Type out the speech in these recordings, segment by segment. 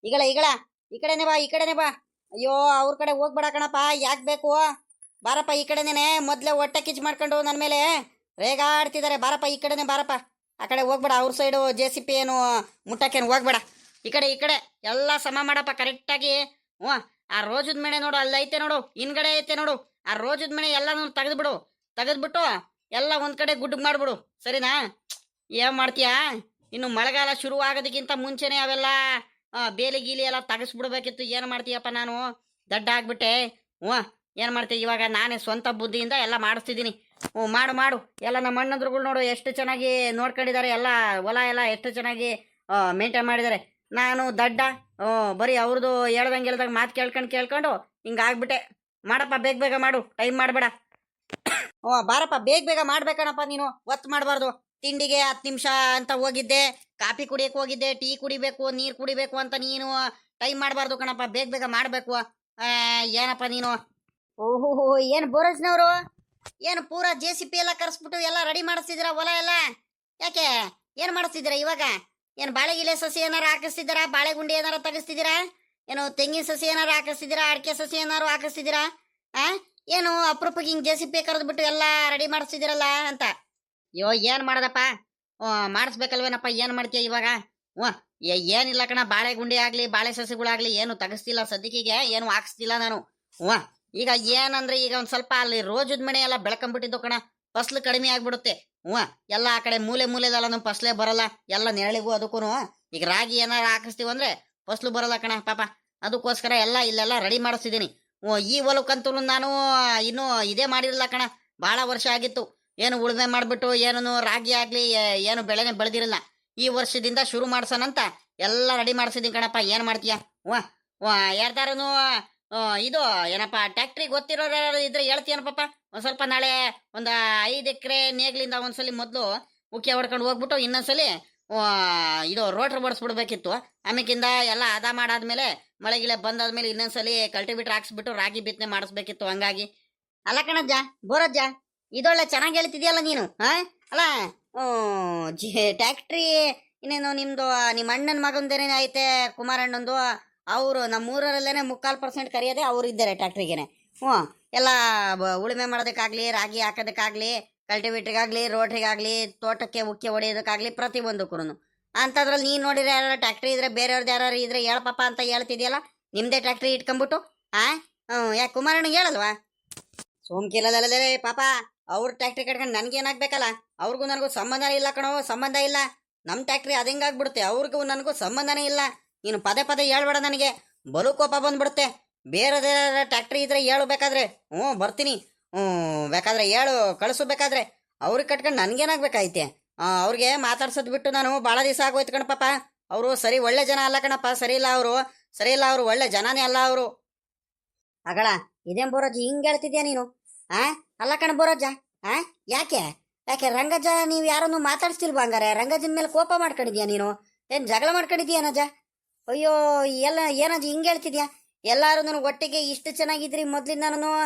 ಈಗಳ ಈಗಳ ಈ ಕಡೆನೆ ಬಾ ಈ ಕಡೆನೆ ಬಾ. ಅಯ್ಯೋ ಅವ್ರ ಕಡೆ ಹೋಗ್ಬೇಡ ಕಣಪ್ಪ, ಯಾಕೆ ಬೇಕು? ಬಾರಪ್ಪ ಈ ಕಡೆನೇನೆ. ಮೊದ್ಲೇ ಹೊಟ್ಟೆ ಕಿಚ್ಚು ಮಾಡ್ಕೊಂಡು ನನ್ನ ಮೇಲೆ ರೇಗಾಡ್ತಿದ್ದಾರೆ. ಬಾರಪ್ಪ ಈ ಕಡೆನೆ ಬಾರಪ್ಪ. ಆ ಕಡೆ ಹೋಗ್ಬೇಡ, ಅವ್ರ ಸೈಡು JCP ಏನು ಮುಟ್ಟಕ್ಕೇನು ಹೋಗ್ಬೇಡ. ಈ ಕಡೆ ಎಲ್ಲ ಸಮ ಮಾಡಪ್ಪ ಕರೆಕ್ಟಾಗಿ. ಹ್ಞೂ ಆ ರೋಜದ ಮಣೆ ನೋಡು, ಅಲ್ಲಿ ಐತೆ ನೋಡು, ಹಿಂದ್ಗಡೆ ಐತೆ ನೋಡು. ಆ ರೋಜದ ಮಣೆ ಎಲ್ಲನೂ ತೆಗೆದ್ಬಿಡು. ತೆಗೆದ್ಬಿಟ್ಟು ಎಲ್ಲ ಒಂದ್ ಕಡೆ ಗುಡ್ಡು ಮಾಡ್ಬಿಡು, ಸರಿನಾ? ಏನ್ ಮಾಡ್ತೀಯಾ? ಇನ್ನು ಮಳೆಗಾಲ ಶುರು ಆಗೋದಕ್ಕಿಂತ ಮುಂಚೆನೆ ಅವೆಲ್ಲ ಬೇಲಿ ಗೀಲಿ ಎಲ್ಲ ತೆಗೆಸ್ಬಿಡ್ಬೇಕಿತ್ತು. ಏನು ಮಾಡ್ತೀಯಪ್ಪ, ನಾನು ದಡ್ಡ ಆಗ್ಬಿಟ್ಟೆ. ಹ್ಞೂ ಏನು ಮಾಡ್ತೀಯ ಇವಾಗ? ನಾನೇ ಸ್ವಂತ ಬುದ್ಧಿಯಿಂದ ಎಲ್ಲ ಮಾಡಿಸ್ತಿದ್ದೀನಿ. ಹ್ಞೂ ಮಾಡು ಮಾಡು. ಎಲ್ಲ ನಮ್ಮ ಅಣ್ಣಂದ್ರುಗಳು ನೋಡು ಎಷ್ಟು ಚೆನ್ನಾಗಿ ನೋಡ್ಕೊಂಡಿದ್ದಾರೆ. ಎಲ್ಲ ಹೊಲ ಎಲ್ಲ ಎಷ್ಟು ಚೆನ್ನಾಗಿ ಮೇಂಟೈನ್ ಮಾಡಿದ್ದಾರೆ. ನಾನು ದಡ್ಡ ಬರೀ ಅವ್ರದ್ದು ಹೇಳ್ದಂಗೆ ಮಾತು ಕೇಳ್ಕೊಂಡು ಹಿಂಗಾಗ್ಬಿಟ್ಟೆ. ಮಾಡಪ್ಪ, ಬೇಗ ಬೇಗ ಮಾಡು, ಟೈಮ್ ಮಾಡಬೇಡ. ಬಾರಪ್ಪ, ಬೇಗ ಬೇಗ ಮಾಡ್ಬೇಕಣಪ್ಪ. ನೀನು ಒತ್ತು ಮಾಡಬಾರ್ದು. ತಿಂಡಿಗೆ 10 ನಿಮಿಷ ಅಂತ ಹೋಗಿದ್ದೆ, ಕಾಫಿ ಕುಡಿಯಕ್ಕೆ ಹೋಗಿದ್ದೆ, ಟೀ ಕುಡಿಬೇಕು, ನೀರು ಕುಡಿಬೇಕು ಅಂತ ನೀನು ಟೈಮ್ ಮಾಡಬಾರ್ದು ಕಣಪ್ಪ. ಬೇಗ ಬೇಗ ಮಾಡಬೇಕು. ಏನಪ್ಪ ನೀನು? ಓಹೋ, ಏನು ಬೋರಸ್ನವರು, ಏನು ಪೂರಾ JCP ಎಲ್ಲ ಕರೆಸ್ಬಿಟ್ಟು ಎಲ್ಲ ರೆಡಿ ಮಾಡಿಸ್ತಿದ್ದೀರಾ ಹೊಲ ಎಲ್ಲ? ಯಾಕೆ ಏನು ಮಾಡಿಸ್ತಿದ್ದೀರಾ ಇವಾಗ? ಏನು ಬಾಳೆಗಿಲೆ ಸಸಿ ಏನಾರು ಹಾಕಿಸ್ತಿದ್ದೀರಾ? ಬಾಳೆಗುಂಡಿ ಏನಾರು ತೆಗಿಸ್ತಿದ್ದೀರಾ? ಏನು ತೆಂಗಿನ ಸಸಿ ಏನಾರು ಹಾಕಿಸ್ತಿದ್ದೀರಾ? ಅಡಿಕೆ ಸಸಿ ಏನಾರು ಹಾಕಿಸ್ತಿದ್ದೀರಾ? ಏನು ಅಪರೂಪಕ್ಕೆ ಹಿಂಗೆ JCP ಕರೆದ್ಬಿಟ್ಟು ಎಲ್ಲ ರೆಡಿ ಮಾಡಿಸ್ತಿದ್ದೀರಲ್ಲ ಅಂತ? ಅಯ್ಯೋ ಏನು ಮಾಡೋದಪ್ಪ, ಮಾಡಿಸ್ಬೇಕಲ್ವೇನಪ್ಪ? ಏನು ಮಾಡ್ತೀಯ ಇವಾಗ? ಏನಿಲ್ಲ ಕಣ, ಬಾಳೆ ಗುಂಡಿ ಆಗಲಿ ಬಾಳೆ ಸಸಿಗಳಾಗಲಿ ಏನು ತೆಗಿಸ್ತಿಲ್ಲ ಸದ್ಯಕ್ಕೆ, ಏನು ಹಾಕಿಸ್ತಿಲ್ಲ ನಾನು. ಈಗ ಏನಂದ್ರೆ, ಈಗ ಒಂದು ಸ್ವಲ್ಪ ಅಲ್ಲಿ ರೋಜದ ಮನೆ ಎಲ್ಲ ಬೆಳ್ಕೊಂಬಿಟ್ಟಿದ್ದು ಕಣ, ಫಸ್ಲು ಕಡಿಮೆ ಆಗ್ಬಿಡುತ್ತೆ. ಎಲ್ಲ ಆ ಕಡೆ ಮೂಲೆದಲ್ಲ ನಮ್ಮ ಫಸ್ಲೇ ಬರಲ್ಲ, ಎಲ್ಲ ನೆರಳಿಗೂ ಅದಕ್ಕೂ. ಈಗ ರಾಗಿ ಏನಾರು ಹಾಕಿಸ್ತೀವಂದ್ರೆ ಫಸ್ಲು ಬರಲ್ಲ ಕಣ ಪಾಪ. ಅದಕ್ಕೋಸ್ಕರ ಎಲ್ಲ ಇಲ್ಲೆಲ್ಲ ರೆಡಿ ಮಾಡಿಸ್ತಿದ್ದೀನಿ. ಈ ಹೊಲಕ್ಕಂತೂ ನಾನು ಇನ್ನೂ ಇದೇ ಮಾಡಿರಲಿಲ್ಲ ಕಣ, ಭಾಳ ವರ್ಷ ಆಗಿತ್ತು. ಏನು ಉಳುಮೆ ಮಾಡಿಬಿಟ್ಟು ಏನೂ ರಾಗಿ ಆಗಲಿ ಏನು ಬೆಳೆನೇ ಬೆಳೆದಿರಲ್ಲ. ಈ ವರ್ಷದಿಂದ ಶುರು ಮಾಡ್ಸೋಣಂತ ಎಲ್ಲ ರೆಡಿ ಮಾಡಿಸಿದ್ದೀನಿ ಕಣಪ್ಪ. ಏನು ಮಾಡ್ತೀಯ? ಯಾರ್ದಾರೂ ಇದು ಏನಪ್ಪ ಟ್ಯಾಕ್ಟ್ರಿ ಗೊತ್ತಿರೋರು ಯಾರು ಇದ್ರೆ ಹೇಳ್ತೀಯನ ಪಾಪ? ಒಂದು ಸ್ವಲ್ಪ ನಾಳೆ ಒಂದು 5 ಎಕರೆ ನೇಗ್ಲಿಂದ ಒಂದ್ಸಲಿ ಮೊದಲು ಉಕ್ಕಿ ಹೊಡ್ಕೊಂಡು ಹೋಗ್ಬಿಟ್ಟು ಇನ್ನೊಂದ್ಸಲಿ ಇದು ರೋಟ್ರ್ ಬಡಿಸ್ಬಿಡ್ಬೇಕಿತ್ತು. ಆಮೇಕಿಂದ ಎಲ್ಲ ಅದ ಮಾಡಾದ್ಮೇಲೆ ಮಳೆಗಿಳೆ ಬಂದಾದ್ಮೇಲೆ ಇನ್ನೊಂದ್ಸಲಿ ಕಲ್ಟಿವೇಟರ್ ಹಾಕ್ಸ್ಬಿಟ್ಟು ರಾಗಿ ಬಿತ್ತನೆ ಮಾಡಿಸ್ಬೇಕಿತ್ತು. ಹಂಗಾಗಿ ಅಲ್ಲ ಕಣಜ್ಜ, ಬೋರಜ್ಜ, ಇದೊಳ್ಳೆ ಚೆನ್ನಾಗಿ ಹೇಳ್ತಿದ್ಯಲ್ಲ ನೀನು. ಅಲ್ಲ ಟ್ಯಾಕ್ಟ್ರಿ ಇನ್ನೇನು ನಿಮ್ದು ನಿಮ್ಮ ಅಣ್ಣನ ಮಗಂದೇನೇ ಐತೆ, ಕುಮಾರಣ್ಣಂದು. ಅವರು ನಮ್ಮೂರಲ್ಲೇನೆ 3/4% ಕರೆಯೋದೆ ಅವ್ರು ಇದ್ದಾರೆ ಟ್ಯಾಕ್ಟ್ರಿಗೇನೆ. ಎಲ್ಲ ಉಳುಮೆ ಮಾಡೋದಕ್ಕಾಗ್ಲಿ, ರಾಗಿ ಹಾಕೋದಕ್ಕಾಗ್ಲಿ, ಕಲ್ಟಿವೇಟ್ರಿಗಾಗ್ಲಿ, ರೋಟ್ರಿಗಾಗ್ಲಿ, ತೋಟಕ್ಕೆ ಉಕ್ಕಿ ಹೊಡೆಯೋದಕ್ಕಾಗ್ಲಿ, ಪ್ರತಿಯೊಂದಕ್ಕೂ. ಅಂಥದ್ರಲ್ಲಿ ನೀನು ನೋಡಿದ್ರೆ ಯಾರು ಟ್ಯಾಕ್ಟ್ರಿ ಇದ್ರೆ, ಬೇರೆಯವ್ರದ್ದು ಯಾರು ಇದ್ರೆ ಹೇಳಪ್ಪ ಅಂತ ಹೇಳ್ತಿದ್ಯಲ್ಲ. ನಿಮ್ಮದೇ ಟ್ಯಾಕ್ಟ್ರಿ ಇಟ್ಕೊಂಬಿಟ್ಟು ಯಾಕೆ ಕುಮಾರಣ್ಣಗೆ ಹೇಳಲ್ವಾ? ಸೋಮ್ಕಿಲ್ಲದಲ್ಲೇ ಪಾಪ, ಅವ್ರ ಟ್ಯಾಕ್ಟ್ರಿ ಕಟ್ಕೊಂಡು ನನಗೇನಾಗಬೇಕಲ್ಲ? ಅವ್ರಿಗೂ ನನಗೂ ಸಂಬಂಧನೇ ಇಲ್ಲ ಕಣೋ, ಸಂಬಂಧ ಇಲ್ಲ. ನಮ್ಮ ಟ್ಯಾಕ್ಟ್ರಿ ಅದು ಹೆಂಗಾಗ್ಬಿಡುತ್ತೆ? ಅವ್ರಿಗೂ ನನಗೂ ಸಂಬಂಧನೇ ಇಲ್ಲ. ನೀನು ಪದೇ ಹೇಳ್ಬೇಡ, ನನಗೆ ಬಲು ಕೋಪ ಬಂದ್ಬಿಡುತ್ತೆ. ಬೇರೆ ಟ್ಯಾಕ್ಟ್ರಿ ಇದ್ರೆ ಹೇಳು ಬೇಕಾದ್ರೆ. ಬರ್ತೀನಿ. ಬೇಕಾದ್ರೆ ಹೇಳು, ಕಳಿಸು ಬೇಕಾದ್ರೆ. ಅವ್ರಿಗೆ ಕಟ್ಕೊಂಡು ನನಗೇನಾಗಬೇಕಾಯ್ತೆ? ಅವ್ರಿಗೆ ಮಾತಾಡ್ಸೋದು ಬಿಟ್ಟು ನಾನು ಭಾಳ ದಿವಸ ಆಗೋಯ್ತು ಕಣ ಪಾಪ. ಅವರು ಸರಿ ಒಳ್ಳೆ ಜನ ಅಲ್ಲ ಕಣಪ್ಪ, ಸರಿ ಇಲ್ಲ ಅವರು ಒಳ್ಳೆ ಜನನೇ ಅಲ್ಲ ಅವರು. ಅಗಳ ಇದೇನು ಬೋರಜ್ಜ ಹಿಂಗೆ ಹೇಳ್ತಿದ್ಯಾ ನೀನು? ಅಲ್ಲ ಕಣ ಬೋರಜ್ಜ, ಯಾಕೆ ರಂಗಜ್ಜ ನೀವು ಯಾರನ್ನು ಮಾತಾಡ್ಸ್ತಿಲ್ವಾ? ಹಂಗಾರೆ ರಂಗಜ್ಜನ ಮೇಲೆ ಕೋಪ ಮಾಡ್ಕೊಂಡಿದ್ಯಾ ನೀನು? ಏನು ಜಗಳ ಮಾಡ್ಕೊಂಡಿದ್ಯಾ ಏನಜ್ಜ? ಅಯ್ಯೋ ಎಲ್ಲ ಏನಜ್ಜ ಹಿಂಗೆ ಹೇಳ್ತಿದ್ಯಾ? ಎಲ್ಲರೂ ನನಗೆ ಒಟ್ಟಿಗೆ ಇಷ್ಟು ಚೆನ್ನಾಗಿದ್ರಿ ಮೊದ್ಲಿಂದ.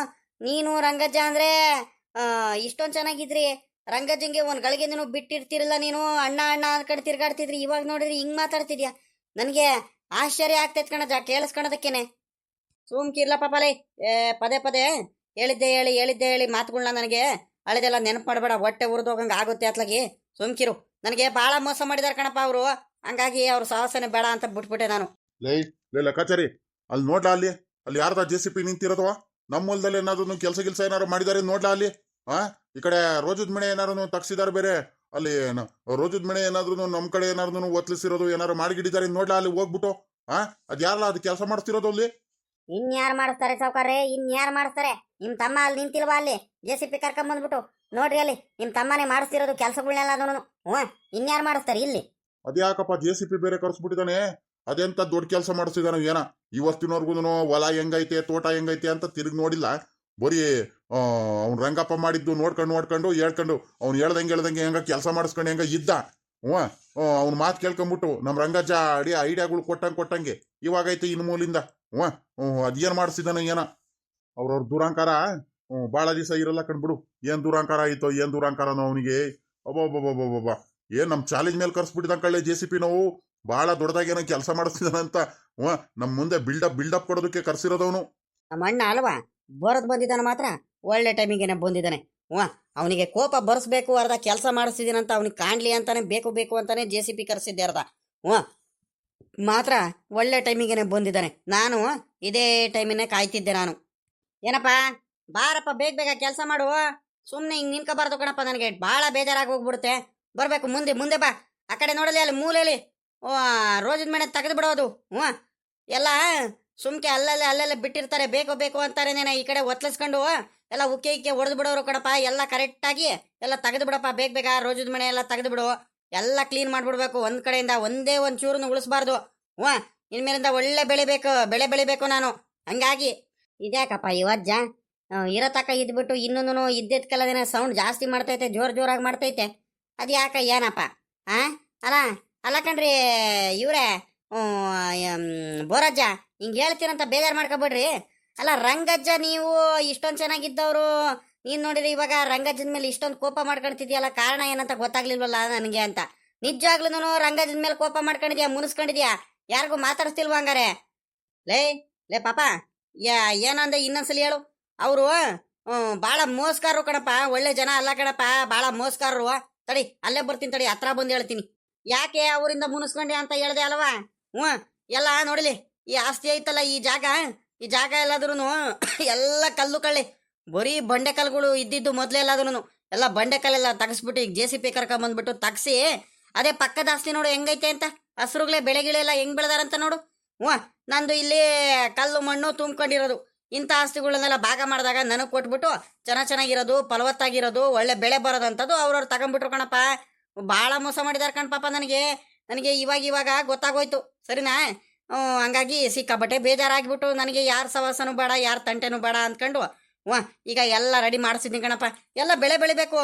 ನೀನು ರಂಗಜ್ಜ ಅಂದರೆ ಇಷ್ಟೊಂದು ಚೆನ್ನಾಗಿದ್ರಿ. ರಂಗಜ್ಜಂಗೆ ಒಂದು ಗಳಿಗೆನೂ ಬಿಟ್ಟಿರ್ತಿರಲ್ಲ ನೀನು. ಅಣ್ಣ ಅನ್ಕೊಂಡು ತಿರ್ಗಾಡ್ತಿದ್ರಿ. ಇವಾಗ ನೋಡಿದ್ರಿ ಹಿಂಗೆ ಮಾತಾಡ್ತಿದ್ಯಾ? ನನಗೆ ಆಶ್ಚರ್ಯ ಆಗ್ತೈತೆ ಕಣಜ್ಜ ಕೇಳಿಸ್ಕೊಳೋದಕ್ಕೇನೆ. ಸುಮ್ಕಿರ್ಲ ಪಾಪಲೇ, ಪದೇ ಹೇಳಿದ್ದೆ ಹೇಳಿ ಮಾತುಗಳನ್ನ ನನಗೆ ಹಳೆದೆಲ್ಲ ನೆನಪು ಮಾಡಬೇಡ. ಹೊಟ್ಟೆ ಉರಿದೋಗಂಗೆ ಆಗುತ್ತೆ ಅತ್ಲಾಗಿ. ಸುಮ್ಕಿರು. ನನಗೆ ಭಾಳ ಮೋಸ ಮಾಡಿದಾರೆ ಕಣಪ್ಪ ಅವರು. ಹಂಗಾಗಿ ಅವ್ರ ಸಾಹಸನೆ ಬೇಡ ಅಂತ ಬಿಟ್ಬಿಟ್ಟೆ ನಾನು. ಲೇ ಲೆಕ್ಕಾಚಾರಿ, ಅಲ್ಲಿ ನೋಡ್ಲಾ, ಅಲ್ಲಿ ಯಾರ್ದ JCP ನಿಂತಿರೋದವ? ನಮ್ಮ ಹೊಲದಲ್ಲಿ ಏನಾದ್ರು ಕೆಲಸ ಏನಾರು ಮಾಡಿದಾರೆ ನೋಡ್ಲಾ ಅಲ್ಲಿ. ಈ ಕಡೆ ರೋಜದ ಮನೆ ಏನಾರು ತಗ್ಸಿದಾರೆ ಬೇರೆ. ಅಲ್ಲಿ ರೋಜದ ಮನೆ ಏನಾದ್ರು ನಮ್ಮ ಕಡೆ ಏನಾದ್ರು ಒತ್ಲಿಸಿರೋದು ಏನಾರು ಮಾಡಿಗಿಡಿದಾರೆ ನೋಡ್ಲಾ ಅಲ್ಲಿ ಹೋಗ್ಬಿಟ್ಟು. ಅದ್ ಯಾರಲ್ಲ ಅದು ಕೆಲಸ ಮಾಡಿಸ್ತಿರೋದು ಅಲ್ಲಿ? ಇನ್ಯಾರು ಮಾಡಿಸ್ತಾರೆ ಸಾವುಕಾರ್ರೆ, ಇನ್ಯಾರು ಮಾಡಿಸ್ತಾರೆ? ನಿಮ್ ತಮ್ಮ ಅಲ್ಲಿ ನಿಂತಿಲ್ವಾ? ಅಲ್ಲಿ JCP ಕರ್ಕೊಂಬಂದ್ಬಿಟ್ಟು ನೋಡ್ರಿ, ಅಲ್ಲಿ ನಿಮ್ ತಮ್ಮನೇ ಮಾಡಿಸ್ತಿರೋದು ಕೆಲಸಗಳನ್ನೆಲ್ಲ. ಇನ್ಯಾರು ಮಾಡಿಸ್ತಾರೆ ಇಲ್ಲಿ? ಅದ್ಯಾಕಪ್ಪ JCP ಬೇರೆ ಕರ್ಸ್ಬಿಟ್ಟಿದ್ದಾನೆ? ಅದೆಂತ ದೊಡ್ಡ ಕೆಲಸ ಮಾಡಿಸ್ತಿದ್ದಾನೆ ಏನ? ಇವತ್ತಿನವರ್ಗು ಹೊಲ ಹೆಂಗೈತೆ, ತೋಟ ಹೆಂಗೈತೆ ಅಂತ ತಿರುಗಿ ನೋಡಿಲ್ಲ. ಬರೀ ಅವ್ನು ರಂಗಪ್ಪ ಮಾಡಿದ್ದು ನೋಡ್ಕೊಂಡು ಹೇಳ್ಕೊಂಡು ಅವ್ನು ಹೇಳ್ದಂಗೆ ಹೆಂಗ ಕೆಲಸ ಮಾಡಿಸ್ಕೊಂಡು ಹೆಂಗ ಇದ್ದ. ಅವ್ನ ಮಾತು ಕೇಳ್ಕೊಂಬಿಟ್ಟು ನಮ್ಮ ರಂಗಜ್ಜ ಐಡಿಯಾಗಳು ಕೊಟ್ಟಂಗೆ ಇವಾಗೈತೆ ಇನ್ನು ಮೂಲಿಂದ. ಅದೇನ್ ಮಾಡಿಸಿದಾನ ಏನ? ಅವ್ರವ್ರ ದುರಾಂಕಾರ ಭಾಳ ದಿವಸ ಇರಲ್ಲ ಕಂಡ್ಬಿಡು. ಏನ್ ದುರಾಂಕಾರ ಆಯ್ತೋ, ಏನ್ ದುರಾಂಕಾರನೋ ಅವನಿಗೆ. ಒಬ್ಬೊಬ್ಬೊಬ್ಬೊಬ್ಬೊಬ್ಬ, ಏನ್ ನಮ್ಮ ಚಾಲೆಂಜ್ ಮೇಲೆ ಕರ್ಸ್ಬಿಟ್ಟಿದಂಗೆ ಕಳ್ಳೆ JCP ನಾವು. ಭಾಳ ದೊಡ್ಡದಾಗೇನೋ ಕೆಲಸ ಮಾಡಿಸ್ತಿದಾನಂತ ನಮ್ ಮುಂದೆ ಬಿಲ್ಡಪ್ ಕೊಡೋದಕ್ಕೆ ಕರ್ಸಿರೋದವನು. ನಮ್ಮ ಅಣ್ಣ ಅಲ್ವಾ ಬರೋದ್ ಬಂದಿದ್ದಾನೆ ಮಾತ್ರ ಒಳ್ಳೆ ಟೈಮಿಗೆನೆ ಬಂದಿದ್ದಾನೆ. ಅವನಿಗೆ ಕೋಪ ಬರ್ಸ್ಬೇಕು, ಅರ್ಧ ಕೆಲಸ ಮಾಡಿಸ್ತಿದ್ದೀನಂತ ಅವನಿಗೆ ಕಾಣ್ಲಿ ಅಂತಾನೆ ಬೇಕು ಅಂತಾನೆ JCP ಕರೆಸಿದ್ದೆ ಅರ್ಧ. ಮಾತ್ರ ಒಳ್ಳೆ ಟೈಮಿಗೆನೆ ಬಂದಿದ್ದಾನೆ. ನಾನು ಇದೇ ಟೈಮಿನೇ ಕಾಯ್ತಿದ್ದೆ ನಾನು. ಏನಪ್ಪ ಬಾರಪ್ಪ ಬೇಗ ಕೆಲಸ ಮಾಡು, ಸುಮ್ಮನೆ ಹಿಂಗೆ ನಿನ್ಕೋಬಾರ್ದು ಕಣಪ್ಪ, ನನಗೆ ಭಾಳ ಬೇಜಾರಾಗಿ ಹೋಗ್ಬಿಡುತ್ತೆ. ಬರಬೇಕು ಮುಂದೆ ಬಾ. ಆ ಕಡೆ ನೋಡಲಿ ಅಲ್ಲಿ ಮೂಲೆಯಲ್ಲಿ ರೋಜಿನ ಮನೆ ತೆಗೆದು ಬಿಡೋದು. ಎಲ್ಲ ಸುಮ್ಕೆ ಅಲ್ಲೆಲ್ಲ ಬಿಟ್ಟಿರ್ತಾರೆ, ಬೇಕು ಅಂತಾರೇನೇನೆ ಈ ಕಡೆ ಒತ್ಲಿಸ್ಕೊಂಡು ಎಲ್ಲ ಉಕ್ಕೆ ಹೊಡೆದು ಬಿಡೋರು ಕಣಪ್ಪ. ಎಲ್ಲ ಕರೆಕ್ಟಾಗಿ ಎಲ್ಲ ತೆಗೆದು ಬಿಡಪ್ಪ, ಬೇಗ ರೋಜಿನ ಮನೆ ಎಲ್ಲ ತೆಗೆದು ಬಿಡು, ಎಲ್ಲ ಕ್ಲೀನ್ ಮಾಡಿಬಿಡ್ಬೇಕು. ಒಂದು ಕಡೆಯಿಂದ ಒಂದೇ ಒಂದು ಚೂರನ್ನು ಉಳಿಸ್ಬಾರ್ದು. ಇನ್ಮೇಲಿಂದ ಒಳ್ಳೆ ಬೆಳೆ ಬೆಳಿಬೇಕು ನಾನು. ಹಂಗಾಗಿ ಇದ್ಯಾಕಪ್ಪ ಇವಜ್ಜ ಇರೋ ತಕ ಇದ್ಬಿಟ್ಟು ಇನ್ನೊಂದು ಇದ್ದಿದ್ಕಲ್ಲದೇನ ಸೌಂಡ್ ಜಾಸ್ತಿ ಮಾಡ್ತೈತೆ, ಜೋರಾಗಿ ಮಾಡ್ತೈತೆ. ಅದು ಯಾಕ ಏನಪ್ಪ? ಅಲ್ಲ ಕಣ್ರಿ ಇವ್ರೆ ಬೋರಜ್ಜ, ಹಿಂಗೆ ಹೇಳ್ತೀರಂತ ಬೇಜಾರು ಮಾಡ್ಕೊಬೇಡ್ರಿ. ಅಲ್ಲ ರಂಗಜ್ಜ, ನೀವು ಇಷ್ಟೊಂದು ಚೆನ್ನಾಗಿದ್ದವರು, ನೀನು ನೋಡಿರಿ ಇವಾಗ ರಂಗಜ್ಜನ ಮೇಲೆ ಇಷ್ಟೊಂದು ಕೋಪ ಮಾಡ್ಕೊಳ್ತಿದ್ಯಲ್ಲ, ಕಾರಣ ಏನಂತ ಗೊತ್ತಾಗ್ಲಿಲ್ವಲ್ಲ ನನಗೆ ಅಂತ. ನಿಜವಾಗ್ಲೂ ರಂಗಜ್ಜನ ಮೇಲೆ ಕೋಪ ಮಾಡ್ಕೊಂಡಿದ್ಯಾ, ಮುನಿಸ್ಕೊಂಡಿದ್ಯಾ? ಯಾರಿಗೂ ಮಾತಾಡಿಸ್ತಿಲ್ವ ಹಂಗಾರೆ? ಲೇ ಪಾಪ, ಏನಂದೆ ಇನ್ನೊಂದ್ಸಲ ಹೇಳು. ಅವರು ಭಾಳ ಮೋಸ್ಕಾರರು ಕಣಪ್ಪ, ಒಳ್ಳೆ ಜನ ಅಲ್ಲ ಕಣಪ್ಪ, ಭಾಳ ಮೋಸ್ಕಾರರು. ತಡಿ ಅಲ್ಲೇ ಬರ್ತೀನಿ, ತಡಿ ಹತ್ರ ಬಂದು ಹೇಳ್ತೀನಿ. ಯಾಕೆ ಅವರಿಂದ ಮುನಿಸ್ಕೊಂಡೆ ಅಂತ ಹೇಳ್ದೆ ಅಲ್ವಾ? ಎಲ್ಲ ನೋಡಿಲಿ ಈ ಆಸ್ತಿ ಐತಲ್ಲ, ಈ ಜಾಗ ಎಲ್ಲಾದ್ರೂ ಎಲ್ಲ ಕಲ್ಲು ಕಳ್ಳಿ, ಬರೀ ಬಂಡೆ ಕಲ್ಗಳು ಇದ್ದಿದ್ದು ಮೊದಲೇ ಎಲ್ಲಾದ್ರೂ ಎಲ್ಲ ಬಂಡೆ ಕಲ್ಲೆಲ್ಲ ತಗಸ್ಬಿಟ್ಟು ಈಗ JCP ಕರ್ಕೊಂಬಂದ್ಬಿಟ್ಟು ತಗ್ಸಿ, ಅದೇ ಪಕ್ಕದ ಆಸ್ತಿ ನೋಡು ಹೆಂಗೈತೆ ಅಂತ, ಹಸ್ರುಗಳೇ ಬೆಳೆಗಿಳೆಲ್ಲ ಹೆಂಗ್ ಬೆಳೆದಾರಂತ ನೋಡು. ನಂದು ಇಲ್ಲಿ ಕಲ್ಲು ಮಣ್ಣು ತುಂಬ್ಕೊಂಡಿರೋದು. ಇಂಥ ಆಸ್ತಿಗಳನ್ನೆಲ್ಲ ಭಾಗ ಮಾಡಿದಾಗ ನನಗೆ ಕೊಟ್ಬಿಟ್ಟು ಚೆನ್ನಾಗಿರೋದು, ಫಲವತ್ತಾಗಿರೋದು, ಒಳ್ಳೆ ಬೆಳೆ ಬರೋದಂಥದ್ದು ಅವ್ರವ್ರು ತಗೊಂಡ್ಬಿಟ್ರು ಕಣಪ್ಪ. ಭಾಳ ಮೋಸ ಮಾಡಿದಾರೆ ಕಣಪ್ಪ. ನನಗೆ ಇವಾಗ ಗೊತ್ತಾಗೋಯ್ತು, ಸರಿನಾ? ಹಂಗಾಗಿ ಸಿಕ್ಕಾಬಟ್ಟೆ ಬೇಜಾರಾಗಿಬಿಟ್ಟು ನನಗೆ ಯಾರ ಸವಾಸನೂ ಬೇಡ, ಯಾರ ತಂಟೆನೂ ಬೇಡ ಅಂದ್ಕೊಂಡು ಈಗ ಎಲ್ಲ ರೆಡಿ ಮಾಡಿಸಿದ್ದೀನಿ ಕಣಪ್ಪ. ಎಲ್ಲ ಬೆಳೆ ಬೆಳಿಬೇಕು.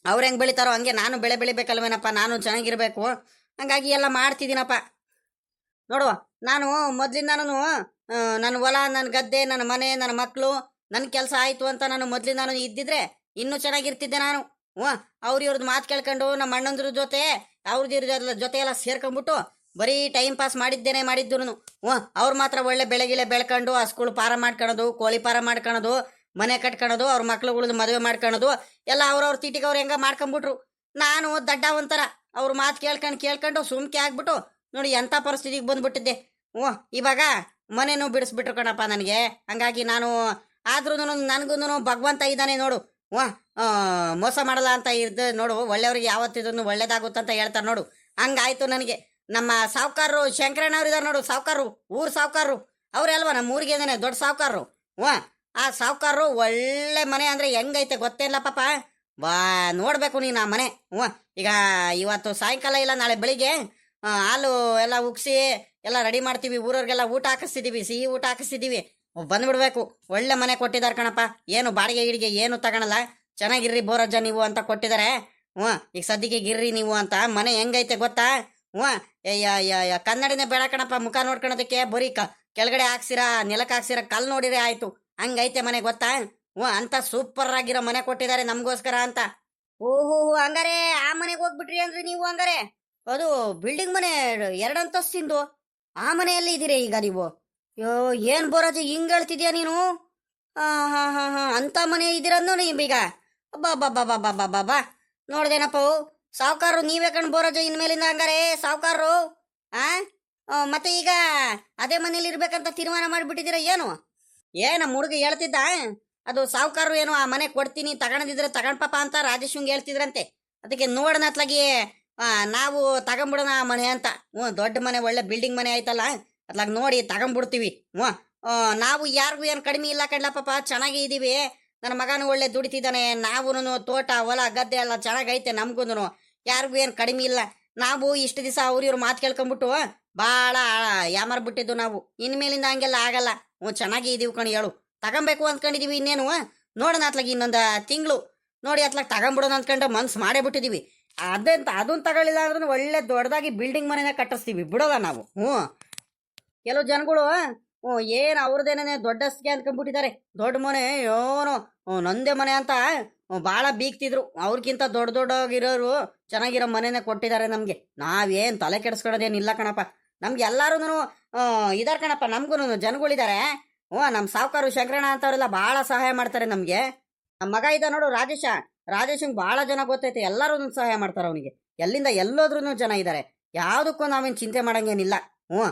ಅವ್ರು ಹೆಂಗೆ ಬೆಳಿತಾರೋ ಹಂಗೆ ನಾನು ಬೆಳೆ ಬೆಳಿಬೇಕಲ್ವೇನಪ್ಪ, ನಾನು ಚೆನ್ನಾಗಿರ್ಬೇಕು. ಹಂಗಾಗಿ ಎಲ್ಲ ಮಾಡ್ತಿದ್ದೀನಪ್ಪ. ನೋಡುವ, ನಾನು ಮೊದಲಿಂದಾನು ನನ್ನ ಹೊಲ, ನನ್ನ ಗದ್ದೆ, ನನ್ನ ಮನೆ, ನನ್ನ ಮಕ್ಕಳು, ನನ್ನ ಕೆಲಸ ಆಯಿತು ಅಂತ ನಾನು ಮೊದಲಿಂದಾನು ಇದ್ದಿದ್ರೆ ಇನ್ನೂ ಚೆನ್ನಾಗಿರ್ತಿದ್ದೆ ನಾನು. ಇವ್ರದ್ದು ಮಾತು ಕೇಳ್ಕೊಂಡು ನಮ್ಮ ಅಣ್ಣಂದ್ರ ಜೊತೆ ಅವ್ರದ್ದು ಜೊತೆ ಎಲ್ಲ ಸೇರ್ಕೊಂಡ್ಬಿಟ್ಟು ಬರೀ ಟೈಮ್ ಪಾಸ್ ಮಾಡಿದ್ದು. ಅವ್ರು ಮಾತ್ರ ಒಳ್ಳೆ ಬೆಳೆಗಿಳೆ ಬೆಳ್ಕೊಂಡು ಹಸ್ಗಳು ಪಾರ ಮಾಡ್ಕೊಳೋದು, ಕೋಳಿ ಪಾರ ಮಾಡ್ಕೊಳೋದು, ಮನೆ ಕಟ್ಕೊಳೋದು, ಅವ್ರ ಮಕ್ಳುಗಳದ್ದು ಮದುವೆ ಮಾಡ್ಕೊಳೋದು ಎಲ್ಲ ಅವ್ರವ್ರ ತೀಟಿಗೆ ಅವ್ರು ಹೆಂಗ ಮಾಡ್ಕೊಂಡ್ಬಿಟ್ರು. ನಾನು ದಡ್ಡ ಒಂಥರ ಅವ್ರ ಮಾತು ಕೇಳ್ಕೊಂಡು ಸುಮ್ಕೆ ಆಗ್ಬಿಟ್ಟು ನೋಡಿ ಎಂಥ ಪರಿಸ್ಥಿತಿಗೆ ಬಂದ್ಬಿಟ್ಟಿದ್ದೆ. ಇವಾಗ ಮನೆನೂ ಬಿಡಿಸ್ಬಿಟ್ರು ಕಣಪ್ಪ ನನಗೆ. ಹಂಗಾಗಿ ನಾನು ಆದ್ರೂ ನನಗೂ ಭಗವಂತ ಇದ್ದಾನೆ ನೋಡು. ಮೋಸ ಮಾಡಲ್ಲ ಅಂತ ಇದ್ದ ನೋಡು, ಒಳ್ಳೆಯವ್ರಿಗೆ ಯಾವತ್ತಿದ್ರು ಒಳ್ಳೇದಾಗುತ್ತಂತ ಹೇಳ್ತಾರೆ ನೋಡು. ಹಂಗಾಯ್ತು ನನಗೆ. ನಮ್ಮ ಸಾವುಕಾರರು ಶಂಕರಣ್ಣವ್ರು ಇದಾರೆ ನೋಡು, ಸಾವುಕಾರರು, ಊರು ಸಾವುಕಾರರು, ಅವ್ರೆ ಅಲ್ವಾ ನಮ್ಮ ಊರಿಗೆ ಇದ್ದಾನೆ ದೊಡ್ಡ ಸಾವುಕಾರರು. ಆ ಸಾವುಕಾರರು ಒಳ್ಳೆ ಮನೆ ಅಂದರೆ ಹೆಂಗೈತೆ ಗೊತ್ತೇಲ್ಲ ಪಾಪ. ನೋಡ್ಬೇಕು ನೀನು ಆ ಮನೆ. ಈಗ ಇವತ್ತು ಸಾಯಂಕಾಲ ಇಲ್ಲ ನಾಳೆ ಬೆಳಿಗ್ಗೆ ಹಾಲು ಎಲ್ಲ ಉಗ್ಸಿ ಎಲ್ಲ ರೆಡಿ ಮಾಡ್ತೀವಿ, ಊರವ್ರಿಗೆಲ್ಲ ಊಟ ಹಾಕಿಸ್ತಿದ್ದೀವಿ, ಸಿಹಿ ಊಟ ಹಾಕಿಸ್ತಿದ್ದೀವಿ. ಬಂದ್ಬಿಡ್ಬೇಕು. ಒಳ್ಳೆ ಮನೆ ಕೊಟ್ಟಿದ್ದಾರೆ ಕಣಪ್ಪ, ಏನು ಬಾಡಿಗೆ ಗಿಡಿಗೆ ಏನು ತಗೊಳಲ್ಲ, ಚೆನ್ನಾಗಿರ್ರಿ ಬೋರಜ್ಜ ನೀವು ಅಂತ ಕೊಟ್ಟಿದ್ದಾರೆ. ಈಗ ಸದ್ಯಕ್ಕೆ ಗಿರ್ರಿ ನೀವು ಅಂತ. ಮನೆ ಹೆಂಗೈತೆ ಗೊತ್ತಾ? ಕನ್ನಡಿನೇ ಬೇಡ ಕಣಪ್ಪ ಮುಖ ನೋಡ್ಕೊಳೋದಕ್ಕೆ, ಬರೀ ಕೆಳಗಡೆ ಹಾಕ್ಸಿರಾ, ನೆಲಕ್ಕೆ ಹಾಕ್ಸಿರಾ, ಕಲ್ಲು ನೋಡಿದ್ರೆ ಆಯ್ತು, ಹಂಗೈತೆ ಮನೆ ಗೊತ್ತಾ? ಅಂತ ಸೂಪರ್ ಆಗಿರೋ ಮನೆ ಕೊಟ್ಟಿದ್ದಾರೆ ನಮಗೋಸ್ಕರ ಅಂತ. ಓಹೋ, ಹಂಗಾರೆ ಆ ಮನೆಗೆ ಹೋಗ್ಬಿಟ್ರಿ ಅಂದ್ರೆ ನೀವು? ಹಂಗಾರೆ ಅದು ಬಿಲ್ಡಿಂಗ್ ಮನೆ 2 ಅಂತಸ್ತಿಂದು ಆ ಮನೆಯಲ್ಲಿ ಇದ್ದೀರಿ ಈಗ ನೀವು? ಏನ್ ಬೋರಾಜ್ ಹಿಂಗ್ ಹೇಳ್ತಿದ್ಯಾ ನೀನು? ಹಾ ಅಂತ ಮನೆ ಇದ್ದೀರಂದು ನೀವೀಗ? ಬಾ ನೋಡ್ದೇನಪ್ಪ ಸಾವುಕಾರರು ನೀವೇ ಕಣ್ ಬೋರಾಜ್ ಇನ್ಮೇಲಿಂದ. ಹಂಗಾರೆ ಸಾವುಕಾರರು ಮತ್ತೆ ಈಗ ಅದೇ ಮನೇಲಿ ಇರ್ಬೇಕಂತ ತೀರ್ಮಾನ ಮಾಡಿಬಿಟ್ಟಿದ್ದೀರ ಏನು? ನಮ್ಮ ಹುಡುಗ ಹೇಳ್ತಿದ್ದ, ಅದು ಸಾವುಕಾರರು ಏನು ಆ ಮನೆ ಕೊಡ್ತೀನಿ ತಗೊಂಡಿದ್ರೆ ತಗೊಂಡ್ಪಪ್ಪ ಅಂತ ರಾಜೇಶ್ವಂಗೆ ಹೇಳ್ತಿದ್ರಂತೆ. ಅದಕ್ಕೆ ನೋಡೋಣ ಅತ್ಲಾಗಿ ನಾವು ತಗೊಂಬಿಡೋಣ ಆ ಮನೆ ಅಂತ. ದೊಡ್ಡ ಮನೆ, ಒಳ್ಳೆ ಬಿಲ್ಡಿಂಗ್ ಮನೆ ಆಯ್ತಲ್ಲ, ಅತ್ಲಾಗ ನೋಡಿ ತಗೊಂಡ್ಬಿಡ್ತೀವಿ. ನಾವು ಯಾರಿಗೂ ಏನು ಕಡಿಮೆ ಇಲ್ಲ ಕಣ್ಲಪ್ಪ, ಚೆನ್ನಾಗಿ ಇದ್ದೀವಿ. ನನ್ನ ಮಗನೂ ಒಳ್ಳೆ ದುಡಿತಿದ್ದಾನೆ, ನಾವು ತೋಟ ಹೊಲ ಗದ್ದೆ ಎಲ್ಲ ಚೆನ್ನಾಗೈತೆ, ನಮಗೂ ಯಾರಿಗೂ ಏನು ಕಡಿಮೆ ಇಲ್ಲ. ನಾವು ಇಷ್ಟು ದಿವಸ ಇವ್ರು ಮಾತು ಕೇಳ್ಕೊಂಬಿಟ್ಟು ಭಾಳ ಯಾಮಾರ್ಬಿಟ್ಟಿದ್ದು ನಾವು. ಇನ್ಮೇಲಿಂದ ಹಂಗೆಲ್ಲ ಆಗಲ್ಲ. ಚೆನ್ನಾಗಿ ಇದೀವಿ ಕಣಿ, ಹೇಳು ತಗೊಬೇಕು ಅಂದ್ಕೊಂಡಿದೀವಿ. ಇನ್ನೇನು ನೋಡೋಣ ಅತ್ಲಾಗ ಇನ್ನೊಂದು ತಿಂಗಳು ನೋಡಿ ಅತ್ಲಾಗ ತಗೊಂಬಿಡೋಣ ಅಂದ್ಕೊಂಡು ಮನ್ಸು ಮಾಡೇ ಬಿಟ್ಟಿದೀವಿ. ಅದನ್ನ ತಗೊಳ್ಳಿಲ್ಲ ಅಂದ್ರೂ ಒಳ್ಳೆ ದೊಡ್ಡದಾಗಿ ಬಿಲ್ಡಿಂಗ್ ಮನೆನ ಕಟ್ಟಿಸ್ತೀವಿ, ಬಿಡೋಲ್ಲ ನಾವು. ಕೆಲವು ಜನಗಳು ಏನು ಅವ್ರದ್ದೇನೇ ದೊಡ್ಡಸ್ಗೆ ಅಂದ್ಕೊಂಡ್ಬಿಟ್ಟಿದ್ದಾರೆ. ದೊಡ್ಡ ಮನೆ ಏನೋ ನಂದೇ ಮನೆ ಅಂತ ಭಾಳ ಬೀಗ್ತಿದ್ರು. ಅವ್ರಿಗಿಂತ ದೊಡ್ಡೋಗಿರೋರು ಚೆನ್ನಾಗಿರೋ ಮನೆನೇ ಕೊಟ್ಟಿದ್ದಾರೆ ನಮಗೆ. ನಾವೇನು ತಲೆ ಕೆಡಿಸ್ಕೊಳ್ಳೋದೇನಿಲ್ಲ ಕಣಪ್ಪ. ನಮ್ಗೆ ಎಲ್ಲಾರು ಇದಾರೆ ಕಣಪ್ಪ, ನಮಗೂ ಜನಗಳಿದ್ದಾರೆ. ಹ್ಞೂ, ನಮ್ಮ ಸಾವುಕಾರು ಶಂಕರಣ್ಣ ಅಂತವರೆಲ್ಲ ಭಾಳ ಸಹಾಯ ಮಾಡ್ತಾರೆ ನಮಗೆ. ನಮ್ಮ ಮಗ ಇದ್ದ ನೋಡು ರಾಜೇಶ, ರಾಜೇಶಂಗೆ ಭಾಳ ಜನ ಗೊತ್ತೈತೆ, ಎಲ್ಲರೂ ಸಹಾಯ ಮಾಡ್ತಾರೆ ಅವನಿಗೆ. ಎಲ್ಲಿಂದ ಎಲ್ಲೋದ್ರೂ ಜನ ಇದ್ದಾರೆ, ಯಾವುದಕ್ಕೂ ನಾವೇನು ಚಿಂತೆ ಮಾಡಂಗೇನಿಲ್ಲ. ಹ್ಞೂ,